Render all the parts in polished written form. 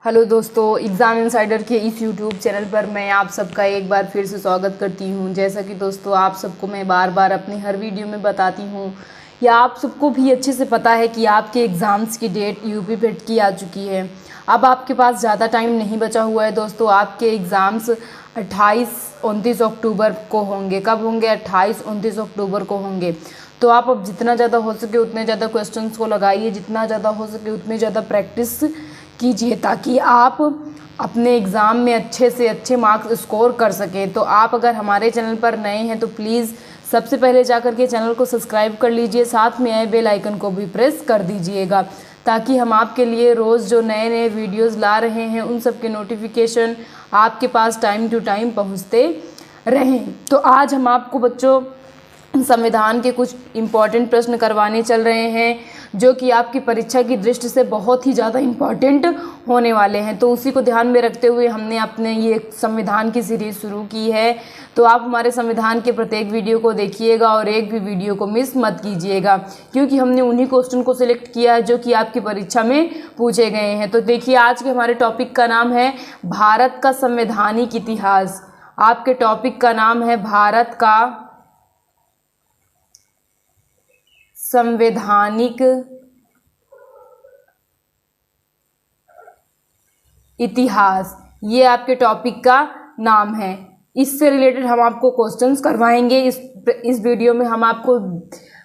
Hello दोस्तों, exam insider के इस यूट्यूब चैनल पर मैं आप सबका एक बार फिर से स्वागत करती हूं। जैसा कि दोस्तों आप सबको मैं बार बार अपनी हर वीडियो में बताती हूं, या आप सबको भी अच्छे से पता है कि आपके एग्ज़ाम्स की डेट यूपी पेट की आ चुकी है। अब आपके पास ज़्यादा टाइम नहीं बचा हुआ है दोस्तों। आपके एग्ज़ाम्स 28-29 अक्टूबर को होंगे। कब होंगे? 28-29 अक्टूबर को होंगे। तो आप अब जितना ज़्यादा हो सके उतने ज़्यादा क्वेश्चंस को लगाइए, जितना ज़्यादा हो सके उतने ज़्यादा प्रैक्टिस कीजिए, ताकि आप अपने एग्ज़ाम में अच्छे से अच्छे मार्क्स स्कोर कर सकें। तो आप अगर हमारे चैनल पर नए हैं तो प्लीज़ सबसे पहले जाकर के चैनल को सब्सक्राइब कर लीजिए, साथ में आए बेल आइकन को भी प्रेस कर दीजिएगा, ताकि हम आपके लिए रोज़ जो नए नए वीडियोज़ ला रहे हैं उन सब के नोटिफिकेशन आपके पास टाइम टू टाइम पहुँचते रहें। तो आज हम आपको बच्चों संविधान के कुछ इम्पॉर्टेंट प्रश्न करवाने चल रहे हैं, जो कि आपकी परीक्षा की दृष्टि से बहुत ही ज़्यादा इम्पॉर्टेंट होने वाले हैं। तो उसी को ध्यान में रखते हुए हमने अपने ये संविधान की सीरीज़ शुरू की है। तो आप हमारे संविधान के प्रत्येक वीडियो को देखिएगा और एक भी वीडियो को मिस मत कीजिएगा, क्योंकि हमने उन्हीं क्वेश्चन को सिलेक्ट किया है जो कि आपकी परीक्षा में पूछे गए हैं। तो देखिए, आज के हमारे टॉपिक का नाम है भारत का संवैधानिक इतिहास। आपके टॉपिक का नाम है भारत का संवैधानिक इतिहास, ये आपके टॉपिक का नाम है। इससे रिलेटेड हम आपको क्वेश्चंस करवाएंगे। इस वीडियो में हम आपको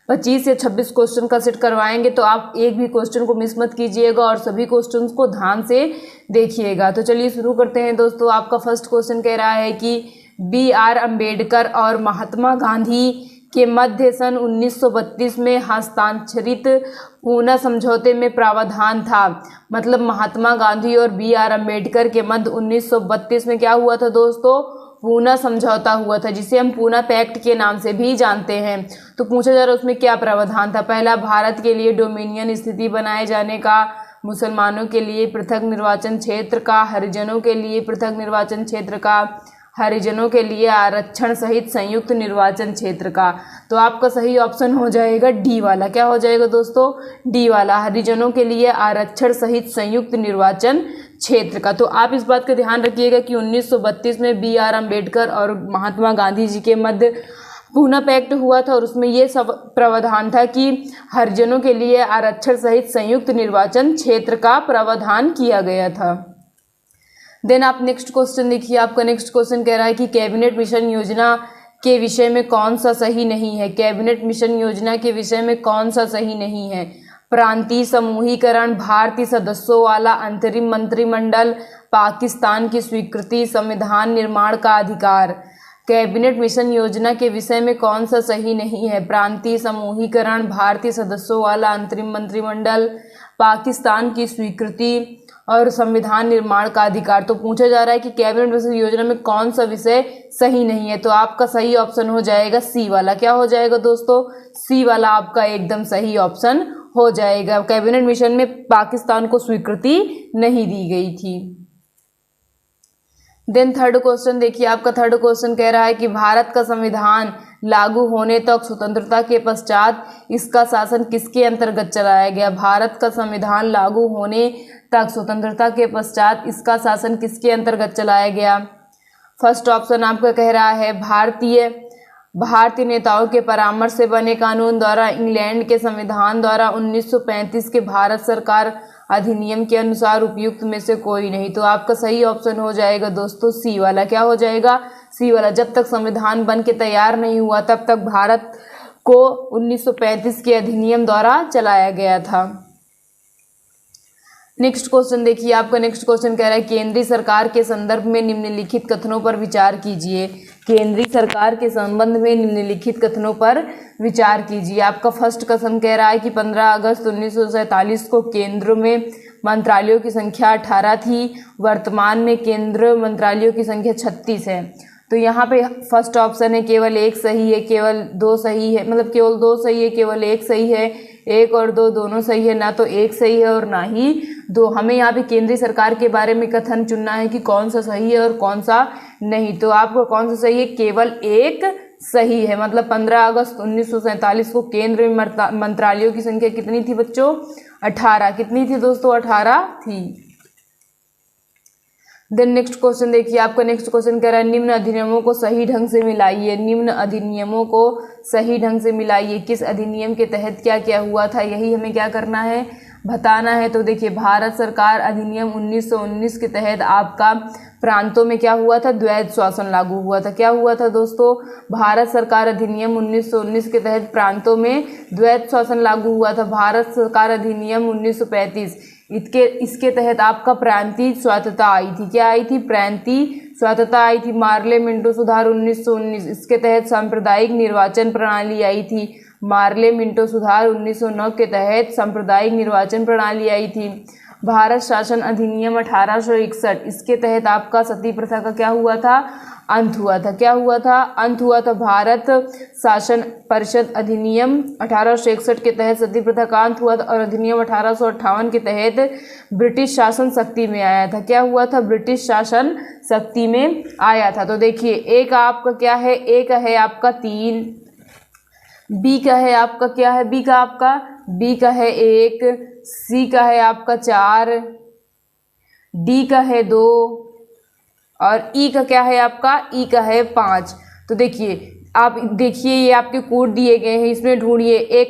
25 या 26 क्वेश्चन का सेट करवाएंगे। तो आप एक भी क्वेश्चन को मिस मत कीजिएगा और सभी क्वेश्चंस को ध्यान से देखिएगा। तो चलिए शुरू करते हैं दोस्तों। आपका फर्स्ट क्वेश्चन कह रहा है कि B.R. अम्बेडकर और महात्मा गांधी के मध्य सन 1932 में हस्ताक्षरित पूना समझौते में प्रावधान था। मतलब महात्मा गांधी और B.R. अम्बेडकर के मध्य 1932 में क्या हुआ था दोस्तों? पूना समझौता हुआ था, जिसे हम पूना पैक्ट के नाम से भी जानते हैं। तो पूछा जा रहा है उसमें क्या प्रावधान था। पहला, भारत के लिए डोमिनियन स्थिति बनाए जाने का, मुसलमानों के लिए पृथक निर्वाचन क्षेत्र का, हरिजनों के लिए पृथक निर्वाचन क्षेत्र का, हरिजनों के लिए आरक्षण सहित संयुक्त निर्वाचन क्षेत्र का। तो आपका सही ऑप्शन हो जाएगा डी वाला। क्या हो जाएगा दोस्तों? डी वाला, हरिजनों के लिए आरक्षण सहित संयुक्त निर्वाचन क्षेत्र का। तो आप इस बात का ध्यान रखिएगा कि 1932 में B.R. अम्बेडकर और महात्मा गांधी जी के मध्य पूना पैक्ट हुआ था, और उसमें ये सब प्रावधान था कि हरिजनों के लिए आरक्षण सहित संयुक्त निर्वाचन क्षेत्र का प्रावधान किया गया था। देन आप नेक्स्ट क्वेश्चन देखिए। आपका नेक्स्ट क्वेश्चन कह रहा है कि कैबिनेट मिशन योजना के विषय में कौन सा सही नहीं है। कैबिनेट मिशन योजना के विषय में कौन सा सही नहीं है? प्रांतीय समूहीकरण, भारतीय सदस्यों वाला अंतरिम मंत्रिमंडल, पाकिस्तान की स्वीकृति, संविधान निर्माण का अधिकार। कैबिनेट मिशन योजना के विषय में कौन सा सही नहीं है? प्रांतीय समूहीकरण, भारतीय सदस्यों वाला अंतरिम मंत्रिमंडल, पाकिस्तान की स्वीकृति और संविधान निर्माण का अधिकार। तो पूछा जा रहा है कि कैबिनेट मिशन योजना में कौन सा विषय सही नहीं है। तो आपका सही ऑप्शन हो जाएगा सी वाला। क्या हो जाएगा दोस्तों? सी वाला आपका एकदम सही ऑप्शन हो जाएगा। कैबिनेट मिशन में पाकिस्तान को स्वीकृति नहीं दी गई थी। देन थर्ड क्वेश्चन देखिए। आपका थर्ड क्वेश्चन कह रहा है कि भारत का संविधान लागू होने तक स्वतंत्रता के पश्चात इसका शासन किसके अंतर्गत चलाया गया। भारत का संविधान लागू होने तक स्वतंत्रता के पश्चात इसका शासन किसके अंतर्गत चलाया गया। फर्स्ट ऑप्शन आपका कह रहा है भारतीय नेताओं के परामर्श से बने कानून द्वारा, इंग्लैंड के संविधान द्वारा, 1935 के भारत सरकार अधिनियम के अनुसार उपयुक्त में से कोई नहीं। तो आपका सही ऑप्शन हो जाएगा दोस्तों सी वाला। क्या हो जाएगा? सी वाला। जब तक संविधान बन के तैयार नहीं हुआ तब तक भारत को 1935 के अधिनियम द्वारा चलाया गया था। नेक्स्ट क्वेश्चन देखिए। आपका नेक्स्ट क्वेश्चन कह रहा है केंद्रीय सरकार के संदर्भ में निम्नलिखित कथनों पर विचार कीजिए। केंद्रीय सरकार के संबंध में निम्नलिखित कथनों पर विचार कीजिए। आपका फर्स्ट कथन कह रहा है कि 15 अगस्त 1947 को केंद्र में मंत्रालयों की संख्या 18 थी, वर्तमान में केंद्र मंत्रालयों की संख्या 36 है। तो यहाँ पे फर्स्ट ऑप्शन है केवल एक सही है, केवल दो सही है, मतलब केवल दो सही है, केवल एक सही है, एक और दो दोनों सही है, ना तो एक सही है और ना ही दो। हमें यहाँ पे केंद्रीय सरकार के बारे में कथन चुनना है कि कौन सा सही है और कौन सा नहीं। तो आपको कौन सा सही है? केवल एक सही है। मतलब 15 अगस्त 1947 को केंद्र में मंत्रालयों की संख्या कितनी थी बच्चों? 18। कितनी थी दोस्तों? 18 थी। देन नेक्स्ट क्वेश्चन देखिए, आपका नेक्स्ट क्वेश्चन कह रहा है निम्न अधिनियमों को सही ढंग से मिलाइए। निम्न अधिनियमों को सही ढंग से मिलाइए, किस अधिनियम के तहत क्या क्या हुआ था, यही हमें क्या करना है, बताना है। तो देखिए, भारत सरकार अधिनियम 1919 के तहत आपका प्रांतों में क्या हुआ था, द्वैध शासन लागू हुआ था। क्या हुआ था दोस्तों, भारत सरकार अधिनियम 1919 के तहत प्रांतों में द्वैध शासन लागू हुआ था। भारत सरकार अधिनियम 1935 इसके तहत आपका प्रांतीय स्वायत्तता आई थी। क्या आई थी, प्रांतीय स्वायत्तता आई थी। मार्ले मिंटो सुधार 1919 इसके तहत सांप्रदायिक निर्वाचन प्रणाली आई थी। मार्ले मिंटो सुधार 1909 के तहत सांप्रदायिक निर्वाचन प्रणाली आई थी। भारत शासन अधिनियम 1861 इसके तहत आपका सती प्रथा का क्या हुआ था, अंत हुआ था। क्या हुआ था, अंत हुआ था। भारत शासन परिषद अधिनियम 1861 के तहत सती प्रथा का अंत हुआ था और अधिनियम 1858 के तहत ब्रिटिश शासन शक्ति में आया था। क्या हुआ था, ब्रिटिश शासन शक्ति में आया था। तो देखिए, एक आपका क्या है, एक है आपका 3, बी का है आपका क्या है, बी का है 1, सी का है आपका 4, डी का है 2 और ई का क्या है आपका, ई का है 5। तो देखिए, आप देखिए ये आपके कोड दिए गए हैं, इसमें ढूंढिए। ए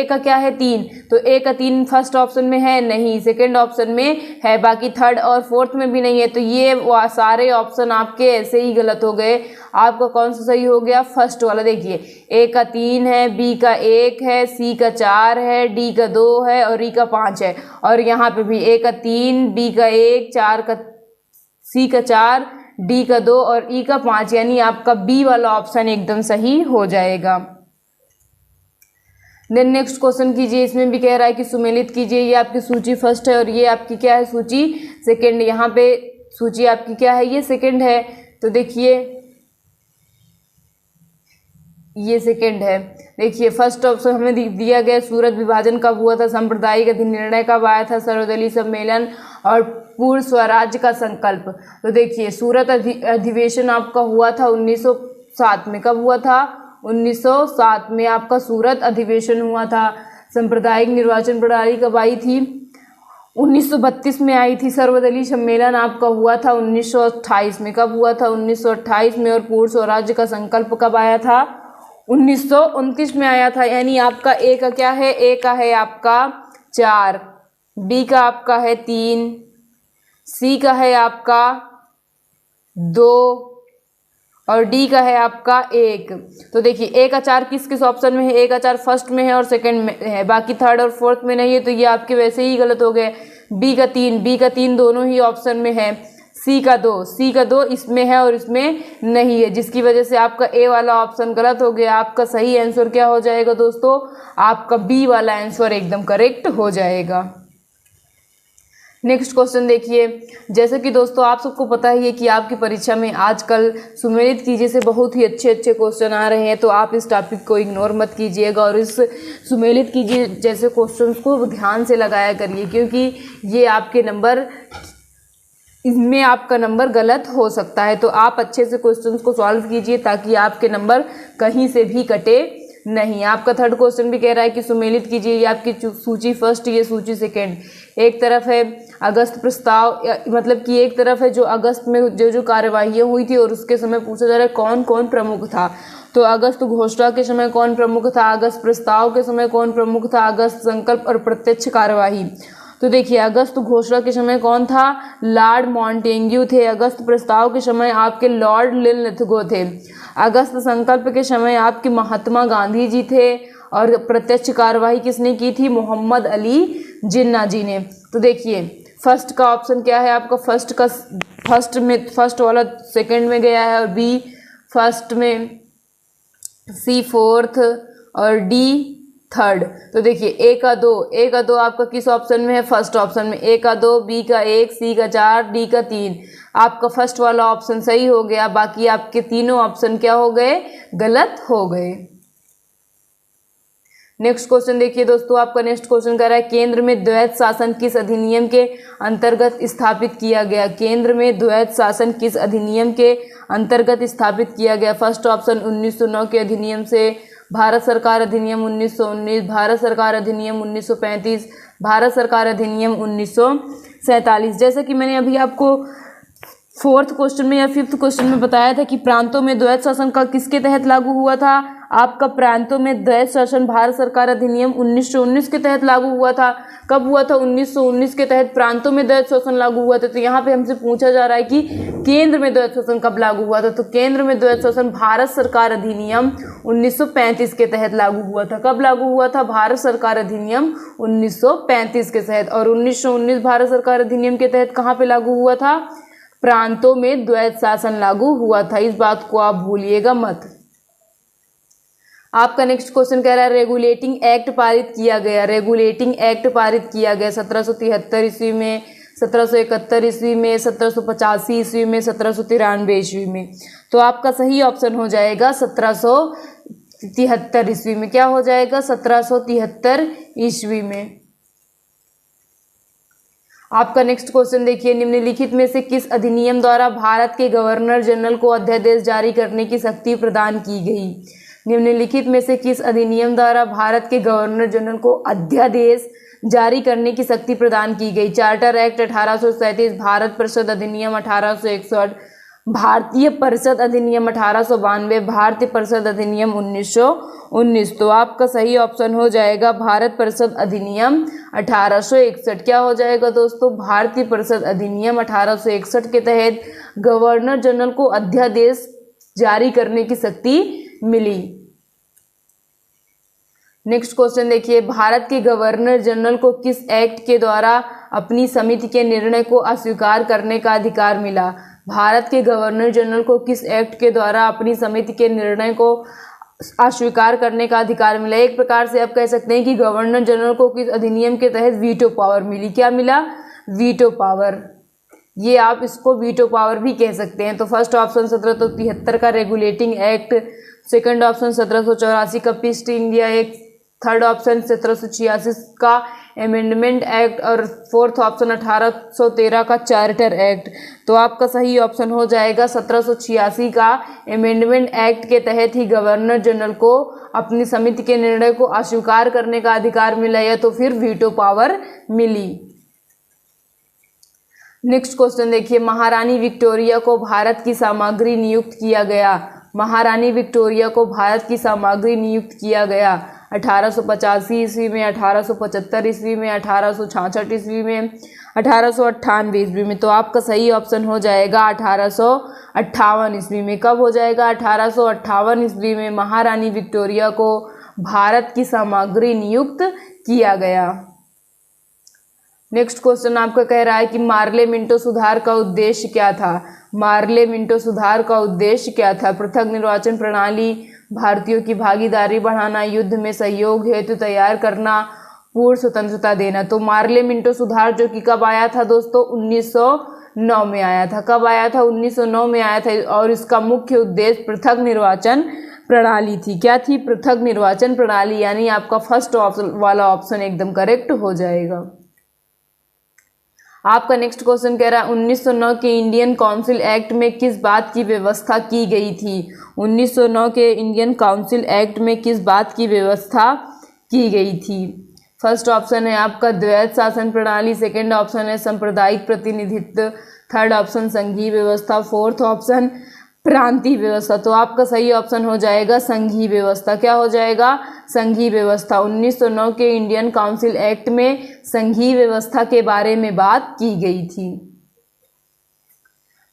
का क्या है 3, तो ए का 3 फर्स्ट ऑप्शन में है नहीं, सेकंड ऑप्शन में है, बाकी थर्ड और फोर्थ में भी नहीं है। तो ये सारे ऑप्शन आपके ऐसे ही गलत हो गए। आपका कौन सा सही हो गया, फर्स्ट वाला। देखिए, ए का 3 है, बी का 1 है, सी का 4 है, डी का 2 है और ई का 5 है। और यहाँ पे भी ए का 3, बी का 1, 4 का, सी का 4, डी का 2 और ई का 5, यानी आपका बी वाला ऑप्शन एकदम सही हो जाएगा। देन नेक्स्ट क्वेश्चन कीजिए, इसमें भी कह रहा है कि सुमेलित कीजिए। ये आपकी सूची फर्स्ट है और ये आपकी क्या है, सूची सेकंड। यहाँ पे सूची आपकी क्या है, ये सेकंड है। तो देखिए, ये सेकंड है। देखिए, फर्स्ट ऑप्शन हमें दिया गया सूरत विभाजन कब हुआ था, सांप्रदायिक अधिनिर्णय कब आया था, सर्वदलीय सम्मेलन और पूर्ण स्वराज्य का संकल्प। तो देखिए, सूरत अधिवेशन आपका हुआ था 1907 में। कब हुआ था, 1907 में आपका सूरत अधिवेशन हुआ था। सांप्रदायिक निर्वाचन प्रणाली कब आई थी, 1932 में आई थी। सर्वदलीय सम्मेलन आपका हुआ था 1928 में। कब हुआ था, 1928 में। और पूर्ण स्वराज्य का संकल्प कब आया था, 1929 में आया था। यानी आपका ए का क्या है, ए का है आपका 4, बी का आपका है 3, सी का है आपका 2 और डी का है आपका 1। तो देखिए, ए का 4 किस किस ऑप्शन में है, ए का 4 फर्स्ट में है और सेकंड में है, बाकी थर्ड और फोर्थ में नहीं है। तो ये आपके वैसे ही गलत हो गए। बी का 3 दोनों ही ऑप्शन में है। सी का 2 इसमें है और इसमें नहीं है, जिसकी वजह से आपका ए वाला ऑप्शन गलत हो गया। आपका सही आंसर क्या हो जाएगा दोस्तों, आपका बी वाला आंसर एकदम करेक्ट हो जाएगा। नेक्स्ट क्वेश्चन देखिए, जैसे कि दोस्तों आप सबको पता ही है कि आपकी परीक्षा में आजकल सुमेलित कीजिए से बहुत ही अच्छे अच्छे क्वेश्चन आ रहे हैं। तो आप इस टॉपिक को इग्नोर मत कीजिएगा और इस सुमेलित कीजिए जैसे क्वेश्चंस को ध्यान से लगाया करिए, क्योंकि ये आपके नंबर, इसमें आपका नंबर गलत हो सकता है। तो आप अच्छे से क्वेश्चंस को सॉल्व कीजिए ताकि आपके नंबर कहीं से भी कटे नहीं। आपका थर्ड क्वेश्चन भी कह रहा है कि सुमेलित कीजिए। ये आपकी सूची फर्स्ट, ये सूची सेकंड। एक तरफ है अगस्त प्रस्ताव, मतलब कि एक तरफ है जो अगस्त में जो कार्यवाहियाँ हुई थी और उसके समय पूछा जा रहा है कौन कौन प्रमुख था। तो अगस्त घोषणा के समय कौन प्रमुख था, अगस्त प्रस्ताव के समय कौन प्रमुख था, अगस्त संकल्प और प्रत्यक्ष कार्यवाही। तो देखिए, अगस्त घोषणा के समय कौन था, लॉर्ड मॉन्टेग्यू थे। अगस्त प्रस्ताव के समय आपके लॉर्ड लिनलिथगो थे। अगस्त संकल्प के समय आपके महात्मा गांधी जी थे। और प्रत्यक्ष कार्यवाही किसने की थी, मोहम्मद अली जिन्ना जी ने। तो देखिए, फर्स्ट का ऑप्शन क्या है आपका, फर्स्ट वाला सेकंड में गया है और बी फर्स्ट में, सी फोर्थ और डी थर्ड। तो देखिए, ए का 2 आपका किस ऑप्शन में है, फर्स्ट ऑप्शन में। ए का 2, बी का 1, सी का 4, डी का 3। आपका फर्स्ट वाला ऑप्शन सही हो गया, बाकी आपके तीनों ऑप्शन क्या हो गए, गलत हो गए। नेक्स्ट क्वेश्चन देखिए दोस्तों, आपका नेक्स्ट क्वेश्चन कह रहा है केंद्र में द्वैध शासन किस अधिनियम के अंतर्गत स्थापित किया गया। केंद्र में द्वैध शासन किस अधिनियम के अंतर्गत स्थापित किया गया। फर्स्ट ऑप्शन 1909 के अधिनियम से, भारत सरकार अधिनियम 1919, भारत सरकार अधिनियम 1935, भारत सरकार अधिनियम 1947। जैसा कि मैंने अभी आपको फोर्थ क्वेश्चन में या फिफ्थ क्वेश्चन में बताया था कि प्रांतों में द्वैत शासन का किसके तहत लागू हुआ था। आपका प्रांतों में द्वैत शासन भारत सरकार अधिनियम 1919 के तहत लागू हुआ था। कब हुआ था? 1919 के तहत प्रांतों में द्वैत शासन लागू हुआ था। तो यहाँ पे हमसे पूछा जा रहा है कि केंद्र में द्वैत शासन कब लागू हुआ था। तो केंद्र में द्वैत शासन भारत सरकार अधिनियम 1935 के तहत लागू हुआ था। कब लागू हुआ था? भारत सरकार अधिनियम 1935 के तहत। और 1919 भारत सरकार अधिनियम के तहत कहाँ पे लागू हुआ था? प्रांतों में द्वैत शासन लागू हुआ था। इस बात को आप भूलिएगा मत। आपका नेक्स्ट क्वेश्चन कह रहा है रेगुलेटिंग एक्ट पारित किया गया। रेगुलेटिंग एक्ट पारित किया गया 1773 ईस्वी में, 1771 ईस्वी में, 1785 ईस्वी में, 1793 ईस्वी में। तो आपका सही ऑप्शन हो जाएगा 1773 ईस्वी में। क्या हो जाएगा? 1773 ईस्वी में। आपका नेक्स्ट क्वेश्चन देखिए, निम्नलिखित में से किस अधिनियम द्वारा भारत के गवर्नर जनरल को अध्यादेश जारी करने की शक्ति प्रदान की गई? निम्नलिखित में से किस अधिनियम द्वारा भारत के गवर्नर जनरल को अध्यादेश जारी करने की शक्ति प्रदान की गई? चार्टर एक्ट 1837, भारत परिषद अधिनियम 1861, भारतीय परिषद अधिनियम 1892, भारतीय परिषद अधिनियम 1919। तो आपका सही ऑप्शन हो जाएगा भारत परिषद अधिनियम 1861। क्या हो जाएगा दोस्तों? भारतीय परिषद अधिनियम 1861 के तहत गवर्नर जनरल को अध्यादेश जारी करने की शक्ति मिली। नेक्स्ट क्वेश्चन देखिए, भारत के गवर्नर जनरल को किस एक्ट के द्वारा अपनी समिति के निर्णय को अस्वीकार करने का अधिकार मिला? भारत के गवर्नर जनरल को किस एक्ट के द्वारा अपनी समिति के निर्णय को अस्वीकार करने का अधिकार मिला? एक प्रकार से आप कह सकते हैं कि गवर्नर जनरल को किस अधिनियम के तहत वीटो पावर मिली? क्या मिला? Veto power. ये आप इसको वीटो पावर भी कह सकते हैं। तो फर्स्ट ऑप्शन 1773 का रेगुलेटिंग एक्ट, सेकंड ऑप्शन 1784 का east India act, third option 1786 का अमेंडमेंट एक्ट और फोर्थ ऑप्शन 1813 का चार्टर एक्ट। तो आपका सही ऑप्शन हो जाएगा 1786 का अमेंडमेंट एक्ट के तहत ही गवर्नर जनरल को अपनी समिति के निर्णय को अस्वीकार करने का अधिकार मिला या तो फिर वीटो पावर मिली। नेक्स्ट क्वेश्चन देखिए, महारानी विक्टोरिया को भारत की सामग्री नियुक्त किया गया। महारानी विक्टोरिया को भारत की सामग्री नियुक्त किया गया 1885 ईस्वी में, 1875 ईस्वी में, 1866 ईस्वी में, 1898 ईस्वी में। तो आपका सही ऑप्शन हो जाएगा 1858 ईस्वी में। कब हो जाएगा? 1858 ईस्वी में महारानी विक्टोरिया को भारत की सामग्री नियुक्त किया गया। नेक्स्ट क्वेश्चन आपका कह रहा है कि मार्ले मिंटो सुधार का उद्देश्य क्या था? मार्ले मिंटो सुधार का उद्देश्य क्या था? पृथक निर्वाचन प्रणाली, भारतीयों की भागीदारी बढ़ाना, युद्ध में सहयोग हेतु तैयार करना, पूर्ण स्वतंत्रता देना। तो मार्ले मिंटो सुधार जो कि कब आया था दोस्तों? 1909 में आया था। कब आया था? 1909 में आया था। और इसका मुख्य उद्देश्य पृथक निर्वाचन प्रणाली थी। क्या थी? पृथक निर्वाचन प्रणाली। यानी आपका फर्स्ट ऑप्शन वाला ऑप्शन एकदम करेक्ट हो जाएगा। आपका नेक्स्ट क्वेश्चन कह रहा है 1909 के इंडियन काउंसिल एक्ट में किस बात की व्यवस्था की गई थी? 1909 के इंडियन काउंसिल एक्ट में किस बात की व्यवस्था की गई थी? फर्स्ट ऑप्शन है आपका द्वैत शासन प्रणाली, सेकंड ऑप्शन है सांप्रदायिक प्रतिनिधित्व, थर्ड ऑप्शन संघीय व्यवस्था, फोर्थ ऑप्शन प्रांतीय व्यवस्था। तो आपका सही ऑप्शन हो जाएगा संघीय व्यवस्था। क्या हो जाएगा? संघीय व्यवस्था। 1909 के इंडियन काउंसिल एक्ट में संघीय व्यवस्था के बारे में बात की गई थी।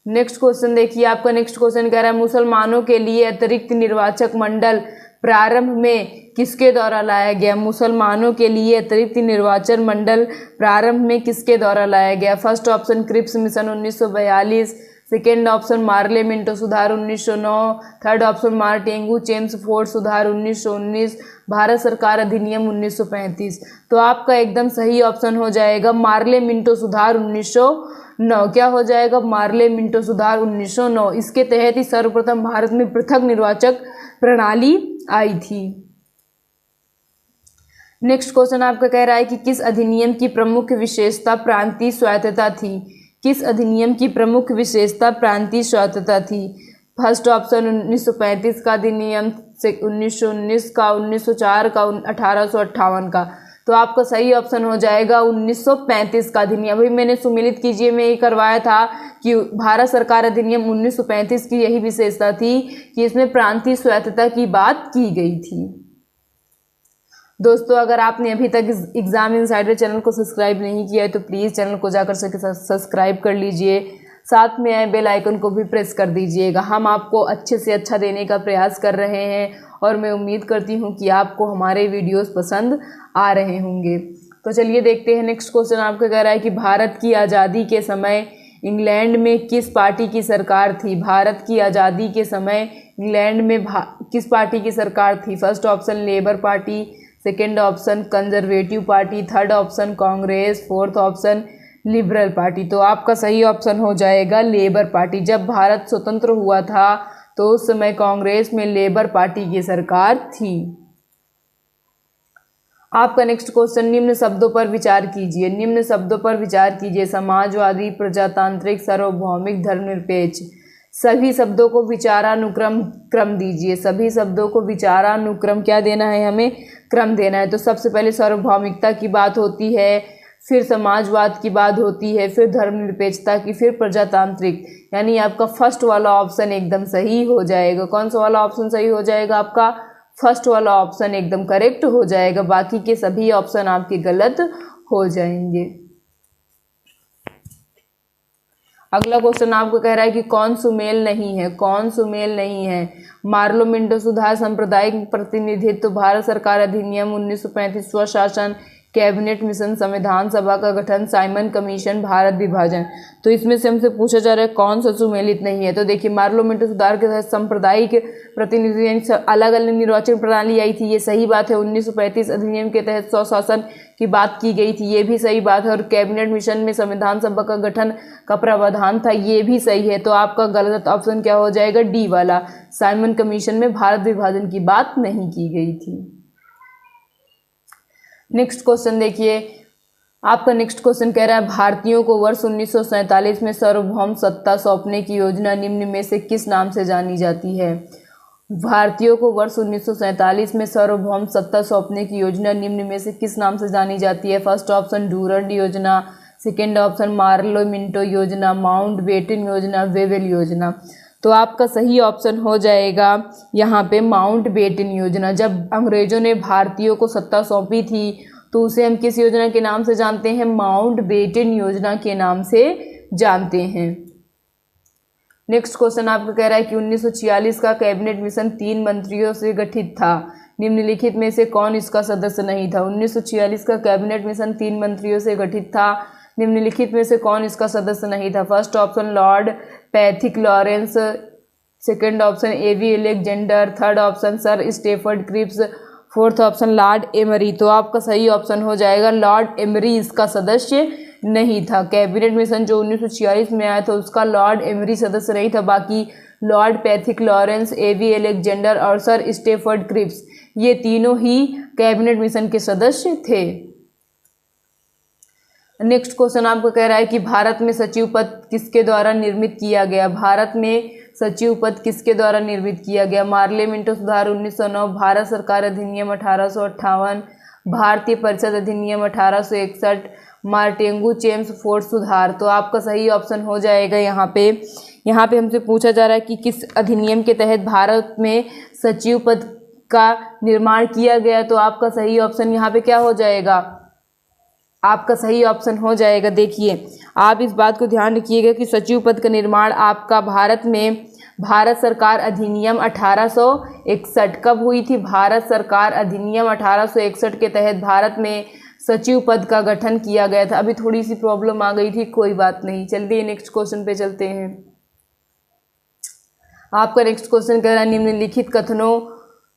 नेक्स्ट क्वेश्चन देखिए, आपका नेक्स्ट क्वेश्चन कह रहा है मुसलमानों के लिए अतिरिक्त निर्वाचक मंडल प्रारंभ में किसके द्वारा लाया गया? मुसलमानों के लिए अतिरिक्त निर्वाचन मंडल प्रारंभ में किसके द्वारा लाया गया? First option Cripps mission 1942, second option Morley Minto सुधार 1909, थर्ड ऑप्शन मार्टेंगू चेम्सफोर्ड सुधार 1919, भारत सरकार अधिनियम 1935। तो आपका एकदम सही ऑप्शन हो जाएगा मार्ले मिंटो सुधार 1909। क्या हो जाएगा? मार्ले मिंटो सुधार 1909। इसके तहत ही सर्वप्रथम भारत में पृथक निर्वाचक प्रणाली आई थी। नेक्स्ट क्वेश्चन आपका कह रहा है कि किस अधिनियम की प्रमुख विशेषता प्रांतीय स्वायत्तता थी? किस अधिनियम की प्रमुख विशेषता प्रांतीय स्वायत्तता थी? फर्स्ट ऑप्शन 1935 का अधिनियम, 1919 का, 1904 का, 1858 का। तो आपका सही ऑप्शन हो जाएगा 1935 का अधिनियम। अभी मैंने सुमिलित कीजिए में ये करवाया था कि भारत सरकार अधिनियम 1935 की यही विशेषता थी कि इसमें प्रांतीय स्वायत्तता की बात की गई थी। दोस्तों, अगर आपने अभी तक इस एग्जाम इनसाइडर चैनल को सब्सक्राइब नहीं किया है तो प्लीज़ चैनल को जाकर सब्सक्राइब कर लीजिए, साथ में आए बेल आइकन को भी प्रेस कर दीजिएगा। हम आपको अच्छे से अच्छा देने का प्रयास कर रहे हैं और मैं उम्मीद करती हूँ कि आपको हमारे वीडियोस पसंद आ रहे होंगे। तो चलिए देखते हैं नेक्स्ट क्वेश्चन आपका कह रहा है कि भारत की आज़ादी के समय इंग्लैंड में किस पार्टी की सरकार थी। भारत की आज़ादी के समय इंग्लैंड में किस पार्टी की सरकार थी। First option labour party, second option conservative party, third option Congress, fourth option liberal party. तो आपका सही ऑप्शन हो जाएगा लेबर पार्टी। जब भारत स्वतंत्र हुआ था तो उस समय कांग्रेस में लेबर पार्टी की सरकार थी। आपका नेक्स्ट क्वेश्चन, निम्न शब्दों पर विचार कीजिए। निम्न शब्दों पर विचार कीजिए। समाजवादी, प्रजातांत्रिक, सार्वभौमिक, धर्मनिरपेक्ष। सभी शब्दों को विचारानुक्रम क्रम दीजिए। सभी शब्दों को विचारानुक्रम क्या देना है, हमें क्रम देना है। तो सबसे पहले सार्वभौमिकता की बात होती है, फिर समाजवाद की बात होती है, फिर धर्मनिरपेक्षता की, फिर प्रजातांत्रिक। यानी आपका फर्स्ट वाला ऑप्शन एकदम सही हो जाएगा। कौन सा वाला ऑप्शन सही हो जाएगा? आपका फर्स्ट वाला ऑप्शन एकदम करेक्ट हो जाएगा। बाकी के सभी ऑप्शन आपके गलत हो जाएंगे। अगला क्वेश्चन आपको कह रहा है कि कौन सुमेल नहीं है। कौन सुमेल नहीं है? मार्लो मिंटो सुधार, सांप्रदायिक प्रतिनिधित्व, भारत सरकार अधिनियम 1935, स्वशासन, कैबिनेट मिशन, संविधान सभा का गठन, साइमन कमीशन, भारत विभाजन। तो इसमें से हमसे पूछा जा रहा है कौन सा सुमेलित नहीं है। तो देखिए, मार्लो मिंटो सुधार के तहत सांप्रदायिक प्रतिनिधि अलग अलग निर्वाचन प्रणाली आई थी, ये सही बात है। 1935 अधिनियम के तहत स्वशासन की बात की गई थी, ये भी सही बात है। और कैबिनेट मिशन में संविधान सभा का गठन का प्रावधान था, ये भी सही है। तो आपका गलत ऑप्शन क्या हो जाएगा? डी वाला। साइमन कमीशन में भारत विभाजन की बात नहीं की गई थी। नेक्स्ट क्वेश्चन देखिए, आपका नेक्स्ट क्वेश्चन कह रहा है भारतीयों को वर्ष 1947 में सार्वभौम सत्ता सौंपने की योजना निम्न में से किस नाम से जानी जाती है। भारतीयों को वर्ष 1947 में सार्वभौम सत्ता सौंपने की योजना निम्न में से किस नाम से जानी जाती है। फर्स्ट ऑप्शन डूरंड योजना, सेकेंड ऑप्शन मार्लो मिंटो योजना, माउंटबेटन योजना, वेवेल योजना। तो आपका सही ऑप्शन हो जाएगा यहाँ पे माउंटबेटन योजना। जब अंग्रेजों ने भारतीयों को सत्ता सौंपी थी तो उसे हम किस योजना के नाम से जानते हैं? माउंटबेटन योजना के नाम से जानते हैं। नेक्स्ट क्वेश्चन आपका कह रहा है कि 1946 का कैबिनेट मिशन 3 मंत्रियों से गठित था, निम्नलिखित में से कौन इसका सदस्य नहीं था। 1946 का कैबिनेट मिशन 3 मंत्रियों से गठित था, निम्नलिखित में से कौन इसका सदस्य नहीं था। First option lord Pethick Lawrence, second option A V Alexander, third option sir Stafford Cripps, fourth option lord Amery. तो आपका सही ऑप्शन हो जाएगा लॉर्ड एमरी इसका सदस्य नहीं था। कैबिनेट मिशन जो 1946 में आया था उसका लॉर्ड एमरी सदस्य नहीं था, बाकी लॉर्ड पैथिक लॉरेंस, एवी एलेक्जेंडर और सर स्टेफर्ड क्रिप्स ये तीनों ही कैबिनेट मिशन के सदस्य थे। नेक्स्ट क्वेश्चन आपको कह रहा है कि भारत में सचिव पद किसके द्वारा निर्मित किया गया। भारत में सचिव पद किसके द्वारा निर्मित किया गया। मार्ले मिंटो सुधार 1909, भारत सरकार अधिनियम 1858, भारतीय परिषद अधिनियम 1861, मार्टेंगू चेम्सफोर्ड सुधार। तो आपका सही ऑप्शन हो जाएगा यहाँ पे हमसे पूछा जा रहा है कि किस अधिनियम के तहत भारत में सचिव पद का निर्माण किया गया। तो आपका सही ऑप्शन यहाँ पे क्या हो जाएगा? आपका सही ऑप्शन हो जाएगा, देखिए आप इस बात को ध्यान रखिएगा कि सचिव पद का निर्माण आपका भारत में भारत सरकार अधिनियम 1861 कब हुई थी। भारत सरकार अधिनियम 1861 के तहत भारत में सचिव पद का गठन किया गया था। अभी थोड़ी सी प्रॉब्लम आ गई थी, कोई बात नहीं। चलिए नेक्स्ट क्वेश्चन पे चलते हैं। आपका नेक्स्ट क्वेश्चन कह रहा है निम्नलिखित कथनों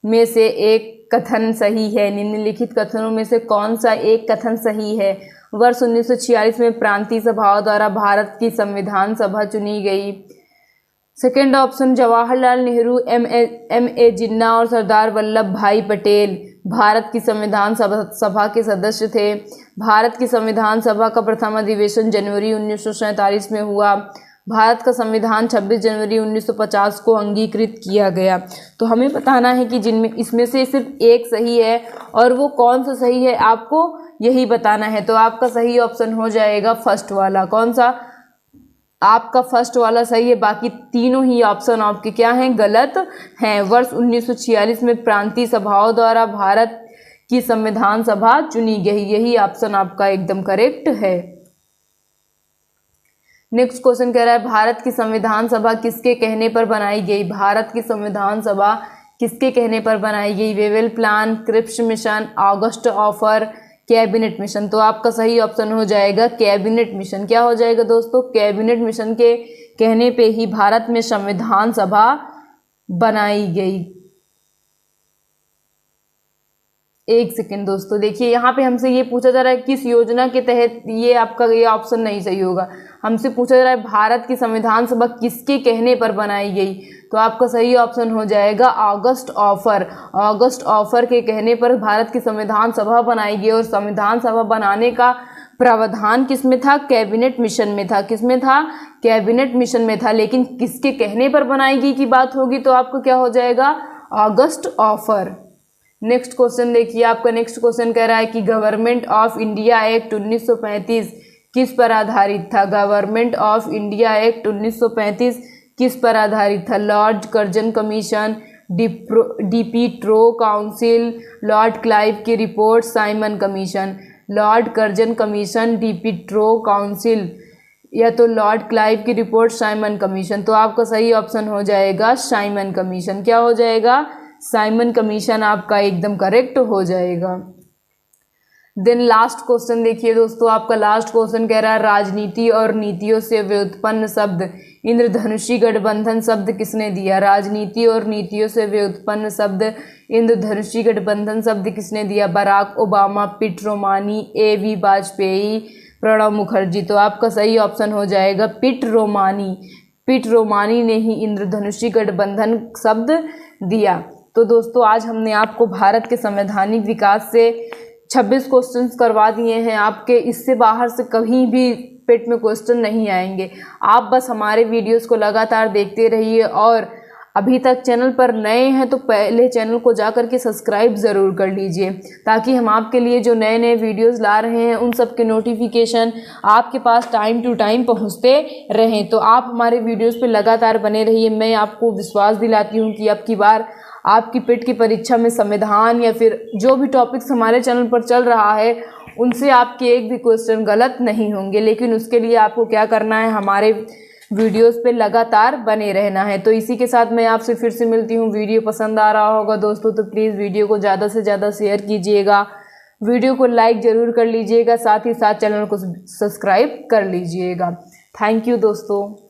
में से एक कथन सही है। निम्नलिखित कथनों में से कौन सा एक कथन सही है। वर्ष 1946 में प्रांतीय सभाओं द्वारा भारत की संविधान सभा चुनी गई। Second option Jawaharlal Nehru, M A Jinnah और सरदार वल्लभ भाई पटेल भारत की संविधान सभा के सदस्य थे। भारत की संविधान सभा का प्रथम अधिवेशन जनवरी 1947 में हुआ। भारत का संविधान 26 जनवरी 1950 को अंगीकृत किया गया। तो हमें बताना है कि जिनमें इसमें से सिर्फ एक सही है और वो कौन सा सही है आपको यही बताना है। तो आपका सही ऑप्शन हो जाएगा फर्स्ट वाला। कौन सा? आपका फर्स्ट वाला सही है, बाकी तीनों ही ऑप्शन आपके क्या हैं, गलत हैं। वर्ष 1946 में प्रांतीय सभाओं द्वारा भारत की संविधान सभा चुनी गई, यही ऑप्शन आपका एकदम करेक्ट है। नेक्स्ट क्वेश्चन कह रहा है भारत की संविधान सभा किसके कहने पर बनाई गई। भारत की संविधान सभा किसके कहने पर बनाई गई। Wavell plan, Cripps mission, August offer, cabinet mission. तो आपका सही ऑप्शन हो जाएगा कैबिनेट मिशन। क्या हो जाएगा दोस्तों, कैबिनेट मिशन के कहने पे ही भारत में संविधान सभा बनाई गई। एक सेकेंड दोस्तों, देखिए यहाँ पे हमसे ये पूछा जा रहा है किस योजना के तहत, ये आपका ये ऑप्शन नहीं सही होगा। हमसे पूछा जा रहा है भारत की संविधान सभा किसके कहने पर बनाई गई, तो आपका सही ऑप्शन हो जाएगा ऑगस्ट ऑफर। ऑगस्ट ऑफर के कहने पर भारत की संविधान सभा बनाई गई, और संविधान सभा बनाने का प्रावधान किसमें था, कैबिनेट मिशन में था। किसमें था, कैबिनेट मिशन में था। लेकिन किसके कहने पर बनाई गई की बात होगी तो आपको क्या हो जाएगा, ऑगस्ट ऑफर। नेक्स्ट क्वेश्चन देखिए, आपका नेक्स्ट क्वेश्चन कह रहा है कि गवर्नमेंट ऑफ इंडिया एक्ट 1935 किस पर आधारित था। गवर्नमेंट ऑफ इंडिया एक्ट 1935 किस पर आधारित था। लॉर्ड कर्जन कमीशन, डीपी ट्रो काउंसिल, लॉर्ड क्लाइव की report, Simon commission. Lord Curzon commission, डीपी ट्रो काउंसिल, या तो लॉर्ड क्लाइव की रिपोर्ट, साइमन कमीशन। तो आपका सही ऑप्शन हो जाएगा साइमन कमीशन। क्या हो जाएगा, साइमन कमीशन आपका एकदम करेक्ट हो जाएगा। देन लास्ट क्वेश्चन देखिए दोस्तों, आपका लास्ट क्वेश्चन कह रहा है राजनीति और नीतियों से व्युत्पन्न शब्द इंद्रधनुषी गठबंधन शब्द किसने दिया। राजनीति और नीतियों से व्युत्पन्न शब्द इंद्रधनुषी गठबंधन शब्द किसने दिया। बराक ओबामा, पिट रोमानी, ए.वी. वाजपेयी, प्रणब मुखर्जी। तो आपका सही ऑप्शन हो जाएगा पिट रोमानी। पिट रोमानी ने ही इंद्रधनुषी गठबंधन शब्द दिया। तो दोस्तों आज हमने आपको भारत के संवैधानिक विकास से 26 क्वेश्चंस करवा दिए हैं आपके। इससे बाहर से कहीं भी पेट में क्वेश्चन नहीं आएंगे। आप बस हमारे वीडियोस को लगातार देखते रहिए, और अभी तक चैनल पर नए हैं तो पहले चैनल को जाकर के सब्सक्राइब ज़रूर कर लीजिए, ताकि हम आपके लिए जो नए नए वीडियोस ला रहे हैं उन सब के नोटिफिकेशन आपके पास टाइम टू टाइम पहुंचते रहें। तो आप हमारे वीडियोस पे लगातार बने रहिए। मैं आपको विश्वास दिलाती हूँ कि अब की बार आपकी पेट की परीक्षा में संविधान या फिर जो भी टॉपिक्स हमारे चैनल पर चल रहा है उनसे आपके एक भी क्वेश्चन गलत नहीं होंगे। लेकिन उसके लिए आपको क्या करना है, हमारे वीडियोस पे लगातार बने रहना है। तो इसी के साथ मैं आपसे फिर से मिलती हूँ। वीडियो पसंद आ रहा होगा दोस्तों तो प्लीज़ वीडियो को ज़्यादा से ज़्यादा शेयर कीजिएगा, वीडियो को लाइक ज़रूर कर लीजिएगा, साथ ही साथ चैनल को सब्सक्राइब कर लीजिएगा। थैंक यू दोस्तों।